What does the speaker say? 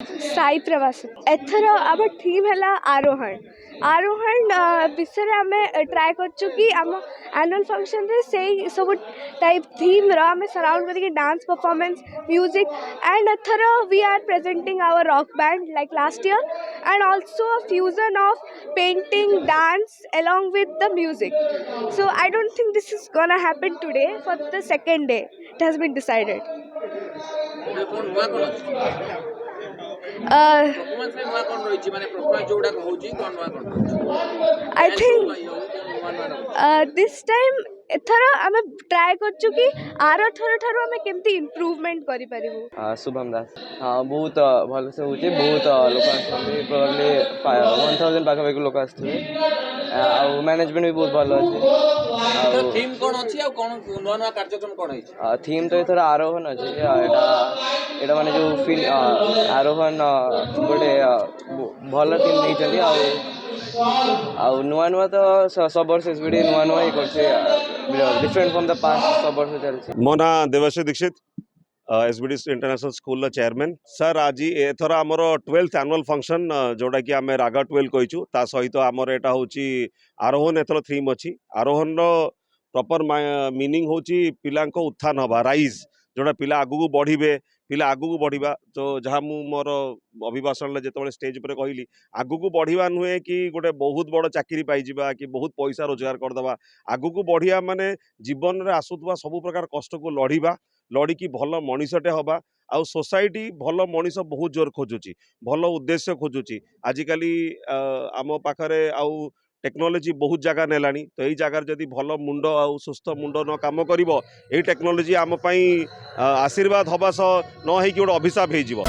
साई प्रवास एथर आम थीम है आरोहण आरोहण विषय आम ट्राए कि आम एनुअल फंक्शन रे से सब टाइप थीम आम सराउंड करके dance performance music and either we are presenting our rock band like last year and also a fusion of painting dance along with the music. So I don't think this is gonna happen today. For the second day it has been decided. uh, I think this time एथर आम try करछु कि are थर ठारू आम केमती improvement करि परिबु। शुभम दास हाँ बहुत भल से होची बहुत लोक आसते प्रोबेबली 1000 पाखापाखि लोक आसते आ मैनेजमेंट भी बहुत भल अच्छे। तो थीम कोन अछि आ कोन नवा नवा कार्यक्रम कोन है? थीम तो एथर आरोहण अच्छे एटा माने जो फील आरोहण गोटे भल थीम नहीं चली आ नुआ नुआ तो सब वर्ष एसबीडी नुआ नुआ ही करछे डिफरेंट फ्रॉम द पास्ट सब वर्ष चलछे। मो ना Debashree Dixit SBD international school chairman sir आज एथर आमर 12th एनुअल फंक्शन जोटा कि आम रागा 12 कहीचु ता सहित आमर एटा होची आरोहण एथर थीम अच्छी आरोहण प्रॉपर मीनिंग होची पिलांको उत्थान हवा राइज जोटा पिला आगु बढ़िबे पिला आगु बढ़िबा तो जहाँ मु मोर अभिभाषण जो स्टेज पर कहली आगु बढ़िबा नुहे कि गोटे बहुत बड़ चाकरी पाइबा कि बहुत पैसा रोजगार करदे आगु बढ़िया माने जीवन में आसुवा सब प्रकार कष्ट को लड़िबा लड़िकी भल मनीषटे हवा आउ सोसाइटी भल मनीष बहुत जोर खोजुची भल उद्देश्य खोजुची आजिकाली आम पाखरे आउ टेक्नोलोजी बहुत जगह नेलानी तो यही जगार जदि भल मुंड आउ सुस्थ मुंड न काम करिवो एही टेक्नोलोजी आम पई आशीर्वाद हवा सह न होई कि गोटे अभिशाप हो।